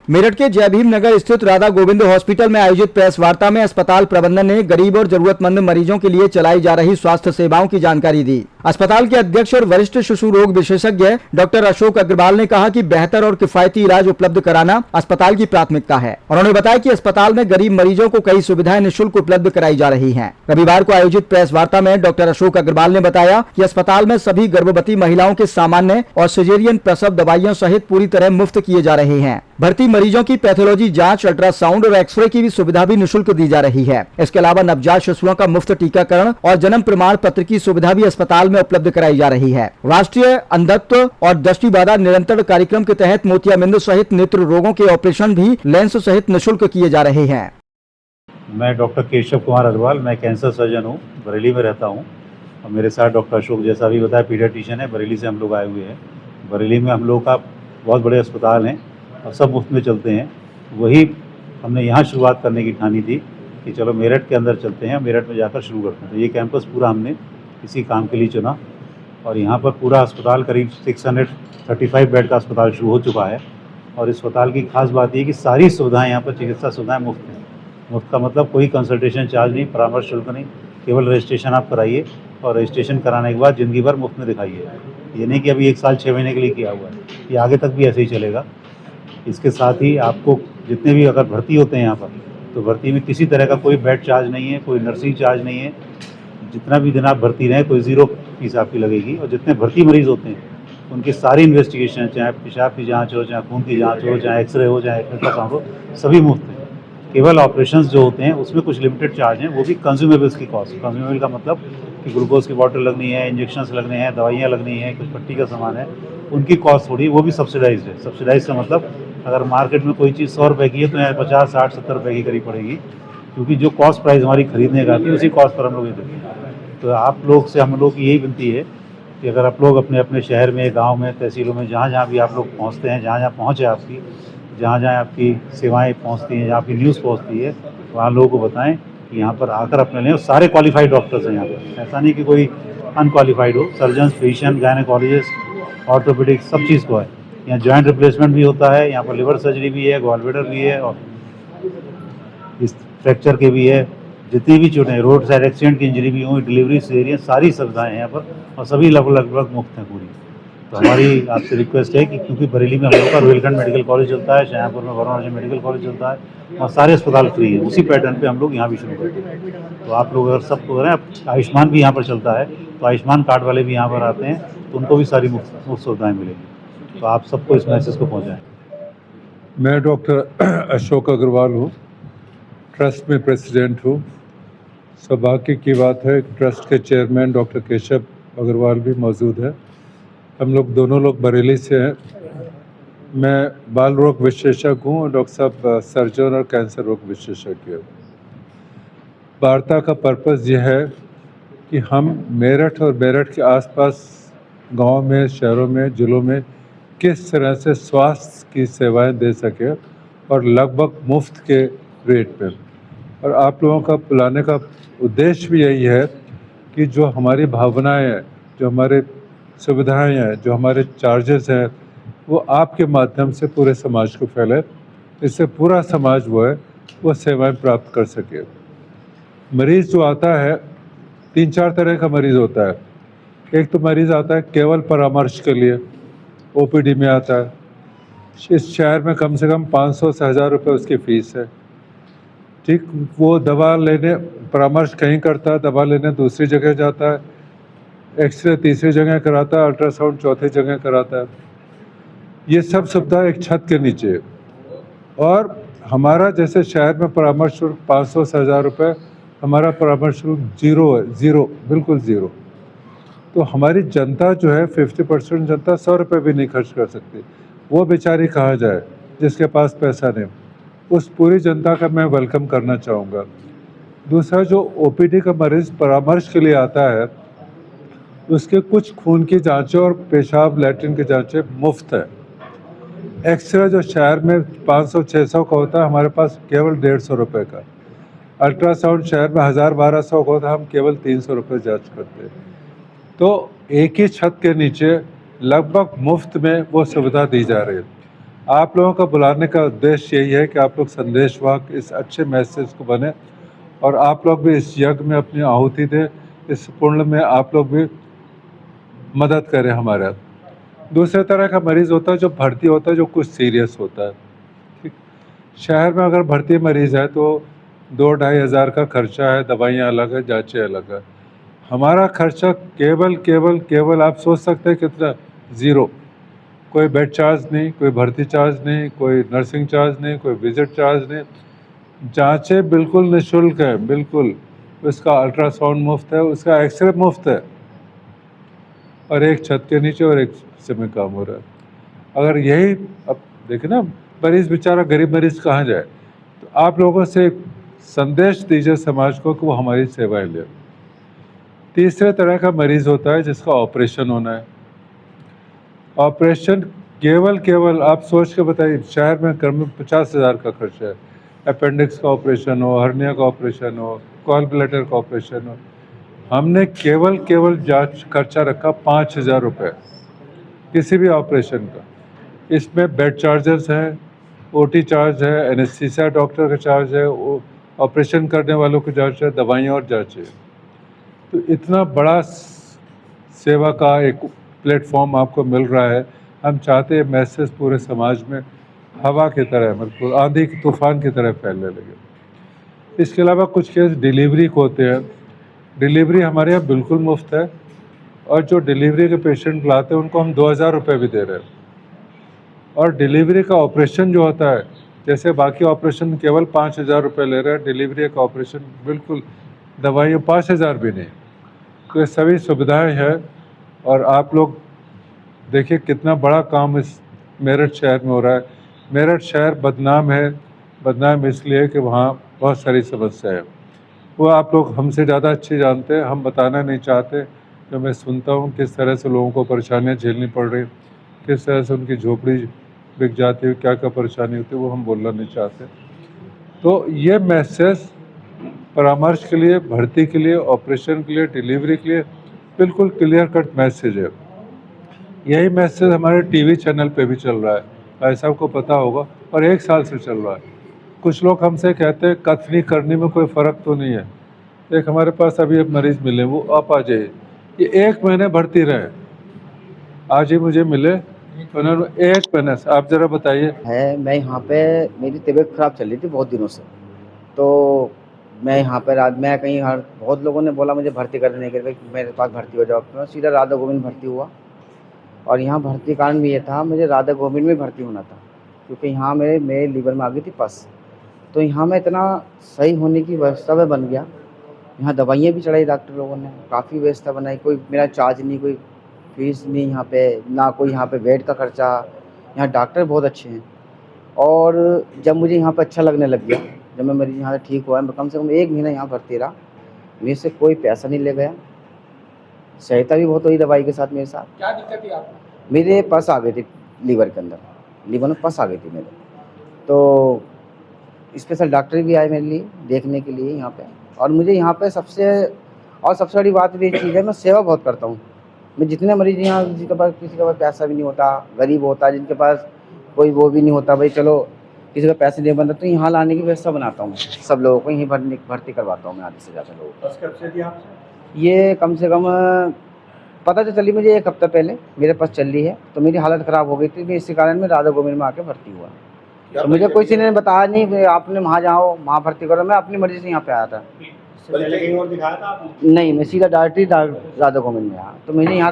मेरठ के जय भीम नगर स्थित राधा गोविंद हॉस्पिटल में आयोजित प्रेस वार्ता में अस्पताल प्रबंधन ने गरीब और जरूरतमंद मरीजों के लिए चलाई जा रही स्वास्थ्य सेवाओं की जानकारी दी। अस्पताल के अध्यक्ष और वरिष्ठ शिशु रोग विशेषज्ञ डॉक्टर अशोक अग्रवाल ने कहा कि बेहतर और किफायती इलाज उपलब्ध कराना अस्पताल की प्राथमिकता है। उन्होंने बताया कि अस्पताल में गरीब मरीजों को कई सुविधाएं निःशुल्क उपलब्ध कराई जा रही हैं। रविवार को आयोजित प्रेस वार्ता में डॉक्टर अशोक अग्रवाल ने बताया कि अस्पताल में सभी गर्भवती महिलाओं के सामान्य और सिजेरियन प्रसव दवाइयों सहित पूरी तरह मुफ्त किए जा रहे हैं। भर्ती मरीजों की पैथोलॉजी जांच, अल्ट्रासाउंड और एक्सरे की भी सुविधा भी निःशुल्क दी जा रही है। इसके अलावा नवजात शिशुओं का मुफ्त टीकाकरण और जन्म प्रमाण पत्र की सुविधा भी अस्पताल में उपलब्ध कराई जा रही है। राष्ट्रीय अंधत्व और दृष्टिबाधा निरंतर कार्यक्रम के तहत मोतियाबिंद सहित नेत्र रोगों के ऑपरेशन भी लेंस सहित निःशुल्क किए जा रहे हैं। मैं डॉक्टर केशव कुमार अग्रवाल, मैं कैंसर सर्जन हूँ, बरेली में रहता हूँ। और मेरे साथ डॉक्टर अशोक, जैसा भी बताया, पीडियाट्रिशियन है। बरेली से हम लोग आए हुए हैं। बरेली में हम लोग का बहुत बड़े अस्पताल हैं और सब मुफ्त में चलते हैं। वही हमने यहाँ शुरुआत करने की ठानी थी कि चलो मेरठ के अंदर चलते हैं, मेरठ में जाकर शुरू करते हैं। तो ये कैंपस पूरा हमने इसी काम के लिए चुना और यहाँ पर पूरा अस्पताल करीब 635 बेड का अस्पताल शुरू हो चुका है। और इस अस्पताल की खास बात ये कि सारी सुविधाएँ यहाँ पर, चिकित्सा सुविधाएँ मुफ्त हैं। मुफ्त का मतलब कोई कंसल्टेशन चार्ज नहीं, परामर्श शुल्क नहीं, केवल रजिस्ट्रेशन आप कराइए और रजिस्ट्रेशन कराने के बाद ज़िंदगी भर मुफ्त में दिखाइए। ये नहीं कि अभी 1 साल 6 महीने के लिए किया हुआ है, ये आगे तक भी ऐसे ही चलेगा। इसके साथ ही आपको जितने भी अगर भर्ती होते हैं यहाँ पर, तो भर्ती में किसी तरह का कोई बेड चार्ज नहीं है, कोई नर्सिंग चार्ज नहीं है। जितना भी दिन आप भर्ती रहें, कोई ज़ीरो फीस आपकी लगेगी। और जितने भर्ती मरीज़ होते हैं उनकी सारी इन्वेस्टिगेशन, चाहे पेशाब की जाँच हो, चाहे खून की जाँच हो, चाहे एक्सरे हो, चाहे अल्ट्रासाउंड हो, सभी मुफ्त हैं। केवल ऑपरेशंस जो होते हैं उसमें कुछ लिमिटेड चार्ज हैं, वो भी कंज्यूमेबल्स की कॉस्ट। कंज्यूमेबल का मतलब कि ग्लूकोज की बॉटल लगनी है, इंजेक्शंस लगने हैं, दवाइयाँ लगनी हैं, कुछ पट्टी का सामान है, उनकी कॉस्ट थोड़ी, वो भी सब्सिडाइज्ड है। सब्सिडाइज का मतलब अगर मार्केट में कोई चीज़ 100 रुपये की है तो यहाँ 50, 60, 70 रुपये की करीब पड़ेगी, क्योंकि जो कॉस्ट प्राइस हमारी खरीदने का आती है उसी कॉस्ट पर हम लोग ये देते हैं। तो आप लोग से हम लोग की यही विनती है कि अगर आप लोग अपने अपने शहर में, गाँव में, तहसीलों में, जहाँ जहाँ भी आप लोग पहुँचते हैं, जहाँ जहाँ पहुँच है आपकी, जहाँ जहाँ आपकी सेवाएं पहुँचती हैं, जहाँ आपकी न्यूज़ पहुँचती है, वहाँ लोगों को बताएं कि यहाँ पर आकर अपने लें। और सारे क्वालिफाइड डॉक्टर्स हैं यहाँ पर, ऐसा नहीं कि कोई अनक्वालिफाइड हो। सर्जन, फिजिशियन, गायनेकोलॉजिस्ट, ऑर्थोपेडिक, सब चीज़ को है। यहाँ जॉइंट रिप्लेसमेंट भी होता है, यहाँ पर लिवर सर्जरी भी है, गॉलब्लैडर भी है, और इस फ्रैक्चर के भी है। जितनी भी चोटें, रोड साइड एक्सीडेंट की इंजरी भी हुई, डिलीवरी सीजरियन, सारी सुविधाएँ हैं यहाँ पर और सभी लगभग मुफ्त हैं पूरी। तो हमारी आपसे रिक्वेस्ट है कि क्योंकि बरेली में हम लोग का रोहिलखंड मेडिकल कॉलेज चलता है, शाहजहाँपुर में वरुण मेडिकल कॉलेज चलता है और सारे अस्पताल फ्री है, उसी पैटर्न पे हम लोग यहाँ भी शुरू करते हैं। तो आप लोग अगर सब करें, आयुष्मान भी यहाँ पर चलता है, तो आयुष्मान कार्ड वाले भी यहाँ पर आते हैं, तो उनको भी सारी मुफ्त सुविधाएँ मिलेंगी। तो आप सबको इस मैसेज को पहुँचाएँ। मैं डॉक्टर अशोक अग्रवाल हूँ, ट्रस्ट में प्रेसिडेंट हूँ। सौभाग्य की बात है, ट्रस्ट के चेयरमैन डॉक्टर केशव अग्रवाल भी मौजूद है। हम लोग दोनों लोग बरेली से हैं। मैं बाल रोग विशेषज्ञ हूँ और डॉक्टर साहब सर्जन और कैंसर रोग विशेषज्ञ हैं। वार्ता का पर्पज़ यह है कि हम मेरठ और मेरठ के आसपास गांव में, शहरों में, जिलों में किस तरह से स्वास्थ्य की सेवाएं दे सकें और लगभग मुफ्त के रेट में। और आप लोगों का बुलाने का उद्देश्य भी यही है कि जो हमारी भावनाएं हैं, जो हमारे सुविधाएं हैं, जो हमारे चार्जेस हैं, वो आपके माध्यम से पूरे समाज को फैले, इससे पूरा समाज वो सेवाएं प्राप्त कर सके। मरीज़ जो आता है, 3-4 तरह का मरीज़ होता है। एक तो मरीज़ आता है केवल परामर्श के लिए, ओपीडी में आता है। इस शहर में कम से कम 500 से 1000 रुपये उसकी फ़ीस है। ठीक, वो दवा लेने, परामर्श कहीं करता है, दवा लेने दूसरी जगह जाता है, एक्सरे तीसरी जगह कराता है, अल्ट्रासाउंड चौथी जगह कराता है। ये सब सुविधा एक छत के नीचे है। और हमारा जैसे शहर में परामर्श शुल्क 500 से 1000 रुपये, हमारा परामर्श शुल्क ज़ीरो है, ज़ीरो, बिल्कुल ज़ीरो। तो हमारी जनता जो है, 50% जनता 100 रुपये भी नहीं खर्च कर सकती। वो बेचारी कहाँ जाए जिसके पास पैसा नहीं। उस पूरी जनता का मैं वेलकम करना चाहूँगा। दूसरा, जो ओपीडी का मरीज़ परामर्श के लिए आता है, उसके कुछ खून की जांचें और पेशाब लैट्रिन की जांचें मुफ्त है। एक्सरे जो शहर में 500-600 का होता है, हमारे पास केवल 150 रुपये का। अल्ट्रासाउंड शहर में 1000-1200 का होता है, हम केवल 300 रुपये जाँच करते हैं। तो एक ही छत के नीचे लगभग मुफ्त में वो सुविधा दी जा रही है। आप लोगों का बुलाने का उद्देश्य यही है कि आप लोग संदेशवाहक इस अच्छे मैसेज को बने और आप लोग भी इस यज्ञ में अपनी आहुति दें, इस पुण्य में आप लोग भी मदद करें हमारा। दूसरे तरह का मरीज़ होता है जो भर्ती होता है, जो कुछ सीरियस होता है। ठीक, शहर में अगर भर्ती मरीज़ है तो 2-2.5 हज़ार का खर्चा है, दवाइयाँ अलग है, जाँचें अलग है। हमारा खर्चा केवल आप सोच सकते हैं कितना, ज़ीरो। कोई बेड चार्ज नहीं, कोई भर्ती चार्ज नहीं, कोई नर्सिंग चार्ज नहीं, कोई विजिट चार्ज नहीं। जाँचें बिल्कुल निःशुल्क है, बिल्कुल। उसका अल्ट्रासाउंड मुफ्त है, उसका एक्सरे मुफ्त है और एक छत के नीचे और एक से में काम हो रहा है। अगर यही, अब देखें ना, मरीज़ बेचारा गरीब मरीज़ कहाँ जाए। तो आप लोगों से एक संदेश दीजिए समाज को कि वो हमारी सेवाएं ले। तीसरे तरह का मरीज़ होता है जिसका ऑपरेशन होना है। ऑपरेशन केवल आप सोच के बताइए, शहर में कम में 50 हज़ार का खर्चा है। अपेंडिक्स का ऑपरेशन हो, हर्निया का ऑपरेशन हो, गॉल ब्लैडर का ऑपरेशन हो। हमने केवल जांच खर्चा रखा 5,000 रुपये किसी भी ऑपरेशन का। इसमें बेड चार्जेस हैं, ओटी चार्ज है, एनेस्थीसिया डॉक्टर का चार्ज है, ऑपरेशन करने वालों का चार्ज है, दवाइयाँ और जाँचें। तो इतना बड़ा सेवा का एक प्लेटफॉर्म आपको मिल रहा है। हम चाहते हैं मैसेज पूरे समाज में हवा की तरह, मतलब आंधी की तूफान की तरह फैलने लगे। इसके अलावा कुछ केस डिलीवरी को होते हैं। डिलीवरी हमारे यहाँ बिल्कुल मुफ्त है और जो डिलीवरी के पेशेंट लाते हैं उनको हम 2,000 रुपये भी दे रहे हैं। और डिलीवरी का ऑपरेशन जो होता है, जैसे बाकी ऑपरेशन केवल 5,000 रुपये ले रहे हैं, डिलीवरी का ऑपरेशन बिल्कुल दवाइयाँ 5,000 भी नहीं। तो ये सभी सुविधाएं हैं और आप लोग देखिए कितना बड़ा काम इस मेरठ शहर में हो रहा है। मेरठ शहर बदनाम है, बदनाम इसलिए कि वहाँ बहुत सारी समस्या है। वो आप लोग हमसे ज़्यादा अच्छे जानते हैं, हम बताना नहीं चाहते। जो मैं सुनता हूँ किस तरह से लोगों को परेशानियाँ झेलनी पड़ रही, किस तरह से उनकी झोपड़ी बिक जाती है, क्या क्या परेशानी होती है, वो हम बोलना नहीं चाहते। तो ये मैसेज परामर्श के लिए, भर्ती के लिए, ऑपरेशन के लिए, डिलीवरी के लिए बिल्कुल क्लियर कट मैसेज है। यही मैसेज हमारे टीवी चैनल पे भी चल रहा है, भाई साहब को पता होगा, और 1 साल से चल रहा है। कुछ लोग हमसे कहते हैं कथनी करने में कोई फ़र्क तो नहीं है। एक हमारे पास अभी एक मरीज़ मिले, वो आप आ जाइए, ये 1 महीने भर्ती रहे, आज ही मुझे मिले, उन्होंने 1 महीने से। आप ज़रा बताइए। है, मैं यहाँ पे, मेरी तबीयत ख़राब चल रही थी बहुत दिनों से, तो मैं यहाँ पर आज मैं कहीं हर बहुत लोगों ने बोला मुझे भर्ती करने के लिए, मेरे पास भर्ती हो जाओ। तो मैं सीधा राधा गोविंद भर्ती हुआ और यहाँ भर्ती कारण भी ये था, मुझे राधा गोविंद में भर्ती होना था क्योंकि यहाँ मेरे लीवर में आ गई थी पस। तो यहाँ मैं इतना सही होने की व्यवस्था में बन गया। यहाँ दवाइयाँ भी चढ़ाई डॉक्टर लोगों ने, काफ़ी व्यवस्था बनाई, कोई मेरा चार्ज नहीं, कोई फीस नहीं यहाँ पे, ना कोई यहाँ पे बेड का खर्चा। यहाँ डॉक्टर बहुत अच्छे हैं और जब मुझे यहाँ पर अच्छा लगने लग गया, जब मैं मरीज यहाँ से ठीक हुआ, मैं कम से कम 1 महीना यहाँ भर्ती रहा, मेरे से कोई पैसा नहीं ले गया, सहायता भी बहुत हुई दवाई के साथ मेरे साथ। क्या दिक्कत थी आपको? मेरे पस आ गई थी लीवर के अंदर, लीवर में पस आ गई थी मेरे, तो स्पेशल डॉक्टर भी आए मेरे लिए देखने के लिए यहाँ पे। और मुझे यहाँ पे सबसे बड़ी बात ये चीज़ है, मैं सेवा बहुत करता हूँ। मैं जितने मरीज यहाँ, किसी के पास पैसा भी नहीं होता, गरीब होता, जिनके पास कोई वो भी नहीं होता, भाई चलो किसी का पैसे नहीं बनता, तो यहाँ लाने की व्यवस्था बनाता हूँ। सब लोगों को यहीं भर्ती करवाता हूँ मैं, आधे से ज़्यादा लोगों को। बस कब से थी आपसे? ये कम से कम पता तो चली मुझे 1 हफ्ता पहले मेरे पास चल रही है, तो मेरी हालत ख़राब हो गई थी, इसी कारण मैं राधा गोविंद में आके भर्ती हुआ। तो मुझे कोई किसी ने बताया नहीं आपने वहाँ जाओ, वहाँ भर्ती करो, मैं अपनी मर्ज़ी से यहाँ पे आया था। पहले कहीं और दिखाया था आपने? नहीं, मैं सीधा डायरेक्टली राधा गोविंद में आया। तो मुझे यहाँ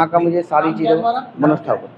का मुझे सारी चीज़ें मनोज ठाकुर।